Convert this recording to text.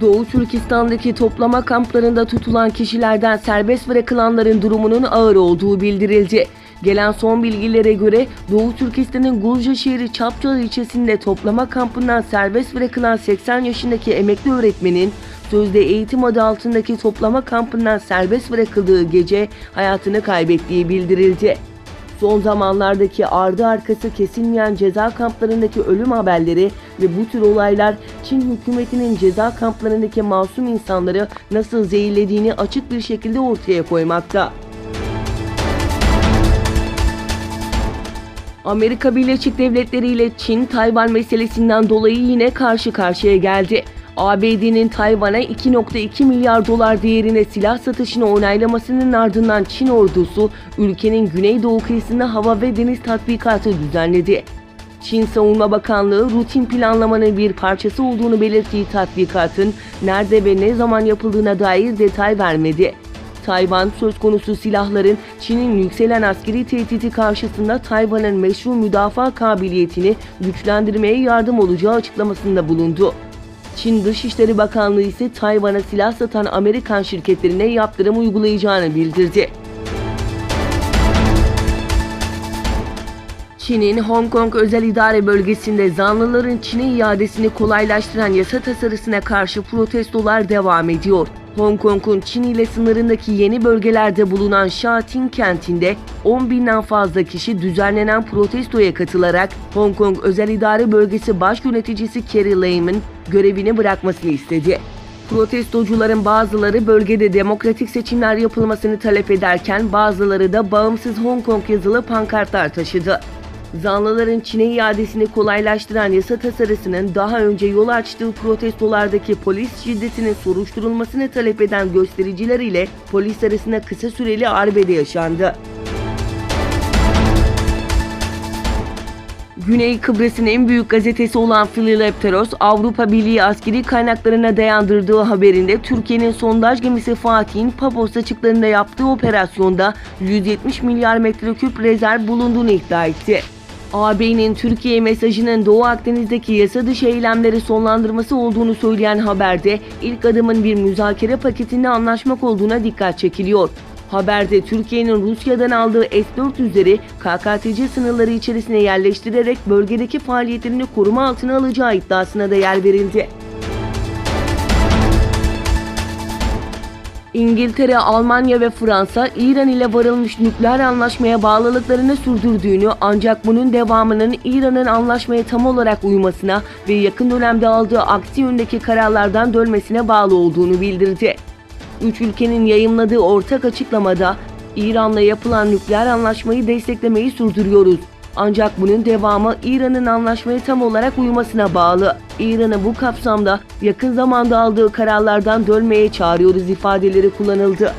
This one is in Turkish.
Doğu Türkistan'daki toplama kamplarında tutulan kişilerden serbest bırakılanların durumunun ağır olduğu bildirildi. Gelen son bilgilere göre Doğu Türkistan'ın Gulca şehri Çapçalı ilçesinde toplama kampından serbest bırakılan 80 yaşındaki emekli öğretmenin sözde eğitim adı altındaki toplama kampından serbest bırakıldığı gece hayatını kaybettiği bildirildi. Son zamanlardaki ardı arkası kesilmeyen ceza kamplarındaki ölüm haberleri ve bu tür olaylar Çin hükümetinin ceza kamplarındaki masum insanları nasıl zehirlediğini açık bir şekilde ortaya koymakta. Amerika Birleşik Devletleri ile Çin, Tayvan meselesinden dolayı yine karşı karşıya geldi. ABD'nin Tayvan'a 2,2 milyar dolar değerine silah satışını onaylamasının ardından Çin ordusu ülkenin güneydoğu kıyısında hava ve deniz tatbikatı düzenledi. Çin Savunma Bakanlığı rutin planlamanın bir parçası olduğunu belirttiği tatbikatın nerede ve ne zaman yapıldığına dair detay vermedi. Tayvan söz konusu silahların Çin'in yükselen askeri tehdidi karşısında Tayvan'ın meşru müdafaa kabiliyetini güçlendirmeye yardım olacağı açıklamasında bulundu. Çin Dışişleri Bakanlığı ise Tayvan'a silah satan Amerikan şirketlerine yaptırım uygulayacağını bildirdi. Çin'in Hong Kong Özel İdare Bölgesi'nde zanlıların Çin'e iadesini kolaylaştıran yasa tasarısına karşı protestolar devam ediyor. Hong Kong'un Çin ile sınırındaki yeni bölgelerde bulunan Sha Tin kentinde 10.000'den fazla kişi düzenlenen protestoya katılarak Hong Kong Özel İdare Bölgesi Baş Yöneticisi Carrie Lam'ın görevini bırakmasını istedi. Protestocuların bazıları bölgede demokratik seçimler yapılmasını talep ederken bazıları da bağımsız Hong Kong yazılı pankartlar taşıdı. Zanlıların Çin'e iadesini kolaylaştıran yasa tasarısının daha önce yol açtığı protestolardaki polis şiddetinin soruşturulmasını talep eden göstericiler ile polis arasında kısa süreli arbede yaşandı. Güney Kıbrıs'ın en büyük gazetesi olan Phileleftheros, Avrupa Birliği askeri kaynaklarına dayandırdığı haberinde Türkiye'nin sondaj gemisi Fatih'in Paphos açıklarında yaptığı operasyonda 170 milyar metreküp rezerv bulunduğunu iddia etti. AB'nin Türkiye mesajının Doğu Akdeniz'deki yasa dışı eylemleri sonlandırması olduğunu söyleyen haberde ilk adımın bir müzakere paketinde anlaşmak olduğuna dikkat çekiliyor. Haberde Türkiye'nin Rusya'dan aldığı S-400'leri KKTC sınırları içerisine yerleştirerek bölgedeki faaliyetlerini koruma altına alacağı iddiasına da yer verildi. İngiltere, Almanya ve Fransa, İran ile varılmış nükleer anlaşmaya bağlılıklarını sürdürdüğünü ancak bunun devamının İran'ın anlaşmaya tam olarak uymasına ve yakın dönemde aldığı aksi yöndeki kararlardan dönmesine bağlı olduğunu bildirdi. Üç ülkenin yayımladığı ortak açıklamada İran'la yapılan nükleer anlaşmayı desteklemeyi sürdürüyoruz. Ancak bunun devamı İran'ın anlaşmaya tam olarak uymasına bağlı. İran'ı bu kapsamda yakın zamanda aldığı kararlardan dönmeye çağırıyoruz ifadeleri kullanıldı.